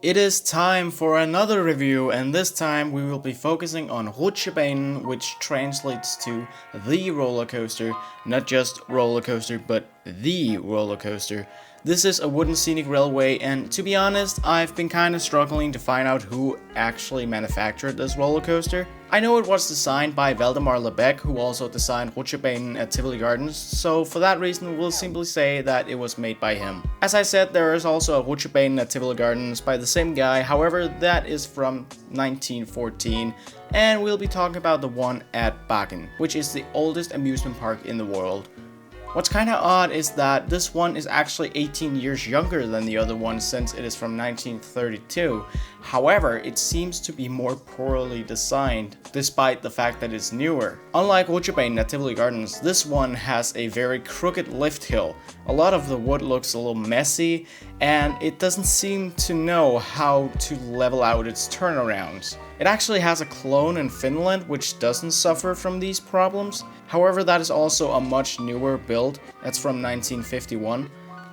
It is time for another review, and this time we will be focusing on Rutschebanen, which translates to the roller coaster, not just roller coaster, but the roller coaster. This is a wooden scenic railway, and to be honest, I've been kinda struggling to find out who actually manufactured this roller coaster. I know it was designed by Valdemar Lebech, who also designed Rutschebanen at Tivoli Gardens, so for that reason we'll simply say that it was made by him. As I said, there is also a Rutschebanen at Tivoli Gardens by the same guy, however that is from 1914, and we'll be talking about the one at Bakken, which is the oldest amusement park in the world. What's kinda odd is that this one is actually 18 years younger than the other one since it is from 1932. However, it seems to be more poorly designed, despite the fact that it's newer. Unlike Rutschebanen at Tivoli Gardens, this one has a very crooked lift hill. A lot of the wood looks a little messy, and it doesn't seem to know how to level out its turnarounds. It actually has a clone in Finland which doesn't suffer from these problems. However, that is also a much newer build, that's from 1951.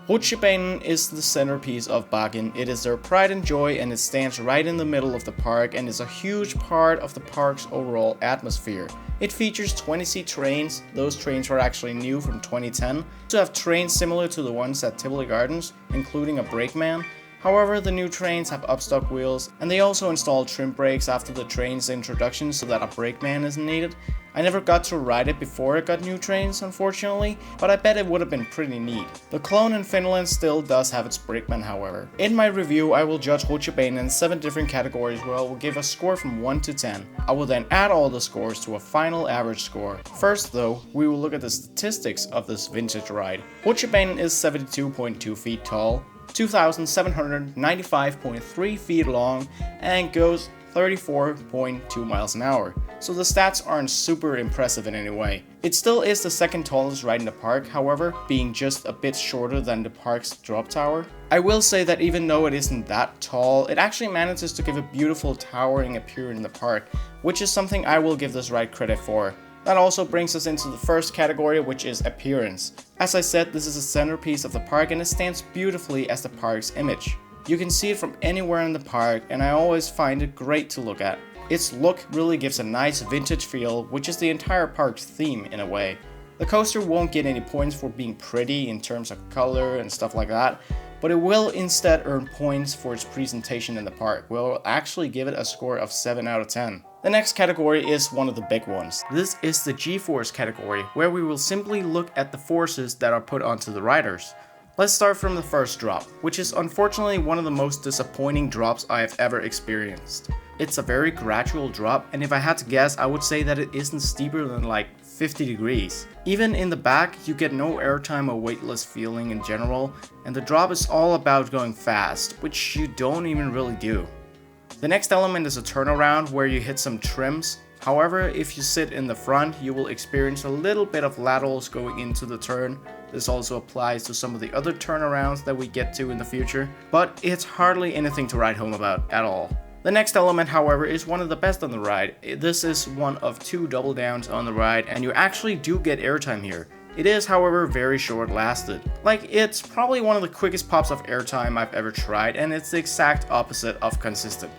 Rutschebanen is the centerpiece of Bakken. It is their pride and joy, and it stands right in the middle of the park and is a huge part of the park's overall atmosphere. It features 20-seat trains. Those trains were actually new from 2010. To have trains similar to the ones at Tivoli Gardens, including a brakeman. However, the new trains have upstock wheels, and they also installed trim brakes after the train's introduction so that a brakeman isn't needed. I never got to ride it before it got new trains, unfortunately, but I bet it would have been pretty neat. The clone in Finland still does have its brakeman, however. In my review, I will judge Rutschebanen in 7 different categories where I will give a score from 1 to 10. I will then add all the scores to a final average score. First though, we will look at the statistics of this vintage ride. Rutschebanen is 72.2 feet tall, 2,795.3 feet long, and goes 34.2 miles an hour. So the stats aren't super impressive in any way. It still is the second tallest ride in the park, however, being just a bit shorter than the park's drop tower. I will say that even though it isn't that tall, it actually manages to give a beautiful towering appearance in the park, which is something I will give this ride credit for. That also brings us into the first category, which is appearance. As I said, this is a centerpiece of the park and it stands beautifully as the park's image. You can see it from anywhere in the park, and I always find it great to look at. Its look really gives a nice vintage feel, which is the entire park's theme in a way. The coaster won't get any points for being pretty in terms of color and stuff like that, but it will instead earn points for its presentation in the park. We'll actually give it a score of 7 out of 10. The next category is one of the big ones. This is the G-force category, where we will simply look at the forces that are put onto the riders. Let's start from the first drop, which is unfortunately one of the most disappointing drops I have ever experienced. It's a very gradual drop, and if I had to guess, I would say that it isn't steeper than like 50 degrees. Even in the back, you get no airtime or weightless feeling in general, and the drop is all about going fast, which you don't even really do. The next element is a turnaround where you hit some trims. However, if you sit in the front, you will experience a little bit of laterals going into the turn. This also applies to some of the other turnarounds that we get to in the future, but it's hardly anything to write home about at all. The next element, however, is one of the best on the ride. This is one of 2 double downs on the ride, and you actually do get airtime here. It is, however, very short lasted. Like, it's probably one of the quickest pops of airtime I've ever tried, and it's the exact opposite of consistent.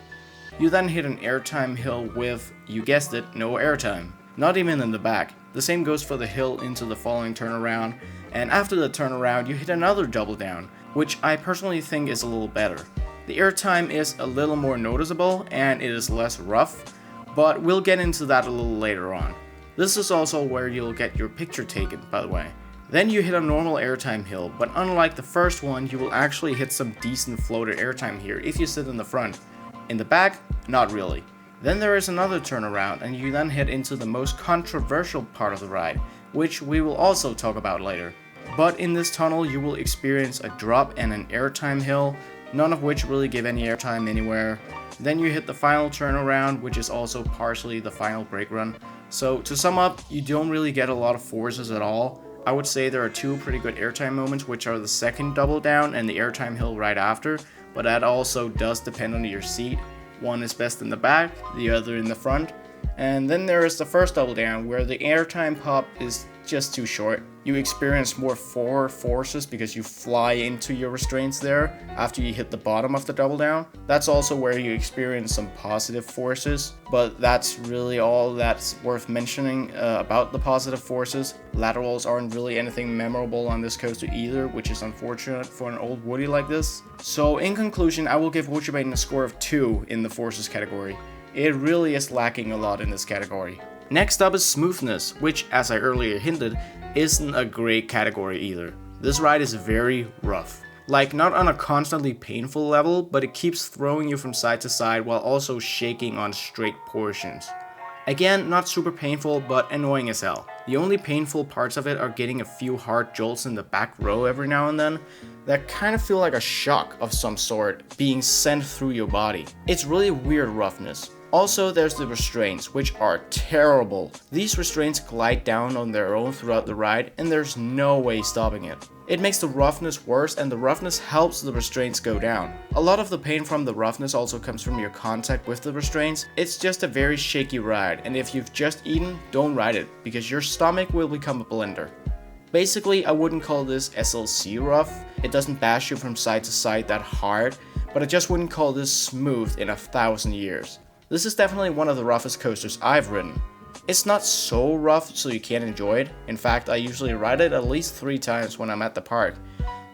You then hit an airtime hill with, you guessed it, no airtime. Not even in the back. The same goes for the hill into the following turnaround, and after the turnaround you hit another double down, which I personally think is a little better. The airtime is a little more noticeable and it is less rough, but we'll get into that a little later on. This is also where you'll get your picture taken, by the way. Then you hit a normal airtime hill, but unlike the first one, you will actually hit some decent floater airtime here if you sit in the front. In the back, not really. Then there is another turnaround, and you then head into the most controversial part of the ride, which we will also talk about later. But in this tunnel you will experience a drop and an airtime hill, none of which really give any airtime anywhere. Then you hit the final turnaround, which is also partially the final brake run. So to sum up, you don't really get a lot of forces at all. I would say there are 2 pretty good airtime moments, which are the second double down and the airtime hill right after, but that also does depend on your seat. One is best in the back, the other in the front. And then there is the first double down, where the airtime pop is just too short. You experience more forces because you fly into your restraints there after you hit the bottom of the double down. That's also where you experience some positive forces, but that's really all that's worth mentioning about the positive forces. Laterals aren't really anything memorable on this coaster either, which is unfortunate for an old Woody like this. So in conclusion, I will give Rutschebanen a score of 2 in the forces category. It really is lacking a lot in this category. Next up is smoothness, which, as I earlier hinted, isn't a great category either. This ride is very rough. Like, not on a constantly painful level, but it keeps throwing you from side to side while also shaking on straight portions. Again, not super painful, but annoying as hell. The only painful parts of it are getting a few hard jolts in the back row every now and then that kind of feel like a shock of some sort being sent through your body. It's really weird roughness. Also, there's the restraints, which are terrible. These restraints glide down on their own throughout the ride, and there's no way stopping it. It makes the roughness worse, and the roughness helps the restraints go down. A lot of the pain from the roughness also comes from your contact with the restraints. It's just a very shaky ride, and if you've just eaten, don't ride it, because your stomach will become a blender. Basically, I wouldn't call this SLC rough. It doesn't bash you from side to side that hard, but I just wouldn't call this smooth in 1,000 years. This is definitely one of the roughest coasters I've ridden. It's not so rough so you can't enjoy it. In fact, I usually ride it at least 3 times when I'm at the park.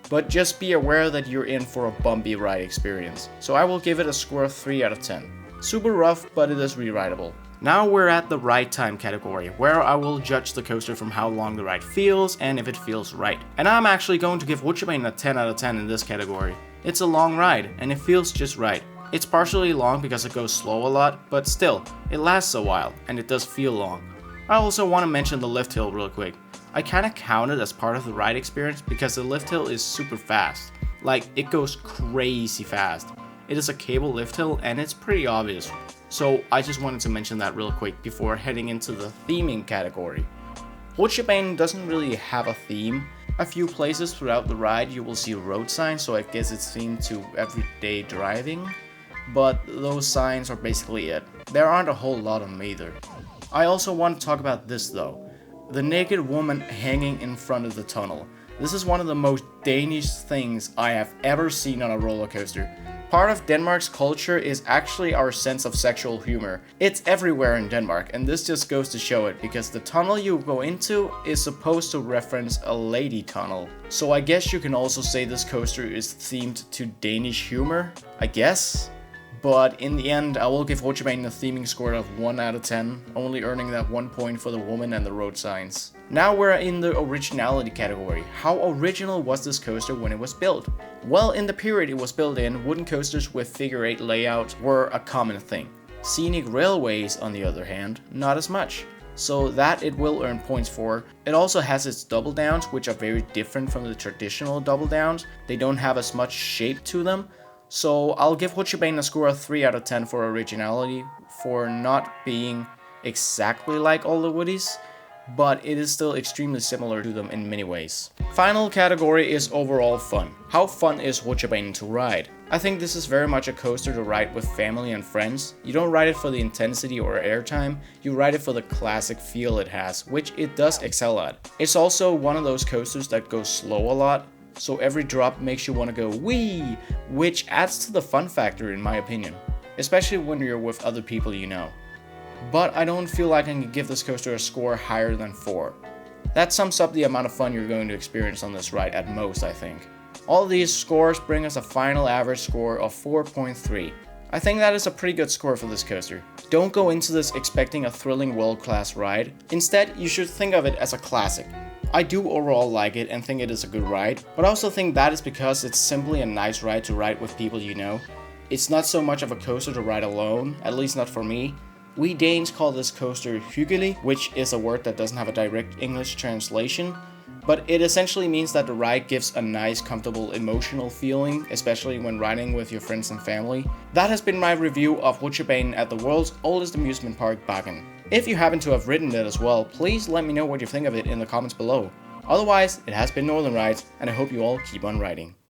But just be aware that you're in for a bumpy ride experience. So I will give it a score of 3 out of 10. Super rough, but it is re-rideable. Now we're at the ride time category, where I will judge the coaster from how long the ride feels and if it feels right. And I'm actually going to give Rutschebanen a 10 out of 10 in this category. It's a long ride, and it feels just right. It's partially long because it goes slow a lot, but still, it lasts a while, and it does feel long. I also want to mention the lift hill real quick. I kinda count it as part of the ride experience because the lift hill is super fast. Like, it goes crazy fast. It is a cable lift hill, and it's pretty obvious. So I just wanted to mention that real quick before heading into the theming category. Rutschebanen doesn't really have a theme. A few places throughout the ride you will see road signs, so I guess it's themed to everyday driving. But those signs are basically it. There aren't a whole lot of them either. I also want to talk about this though. The naked woman hanging in front of the tunnel. This is one of the most Danish things I have ever seen on a roller coaster. Part of Denmark's culture is actually our sense of sexual humor. It's everywhere in Denmark, and this just goes to show it because the tunnel you go into is supposed to reference a lady tunnel. So I guess you can also say this coaster is themed to Danish humor, I guess? But in the end, I will give Rutschebanen a theming score of 1 out of 10, only earning that 1 point for the woman and the road signs. Now we're in the originality category. How original was this coaster when it was built? Well, in the period it was built in, wooden coasters with figure 8 layout were a common thing. Scenic railways, on the other hand, not as much. So that it will earn points for. It also has its double downs, which are very different from the traditional double downs. They don't have as much shape to them. So I'll give Rutschebanen a score of 3 out of 10 for originality, for not being exactly like all the Woodies, but it is still extremely similar to them in many ways. Final category is overall fun. How fun is Rutschebanen to ride? I think this is very much a coaster to ride with family and friends. You don't ride it for the intensity or airtime, you ride it for the classic feel it has, which it does excel at. It's also one of those coasters that goes slow a lot, so every drop makes you want to go wee, which adds to the fun factor in my opinion, especially when you're with other people you know. But I don't feel like I can give this coaster a score higher than 4. That sums up the amount of fun you're going to experience on this ride at most, I think. All these scores bring us a final average score of 4.3. I think that is a pretty good score for this coaster. Don't go into this expecting a thrilling world-class ride. Instead, you should think of it as a classic. I do overall like it and think it is a good ride, but I also think that is because it's simply a nice ride to ride with people you know. It's not so much of a coaster to ride alone, at least not for me. We Danes call this coaster hyggelig, which is a word that doesn't have a direct English translation, but it essentially means that the ride gives a nice, comfortable, emotional feeling, especially when riding with your friends and family. That has been my review of Rutschebanen at the world's oldest amusement park, Bakken. If you happen to have ridden it as well, please let me know what you think of it in the comments below. Otherwise, it has been Northern Rides, and I hope you all keep on riding.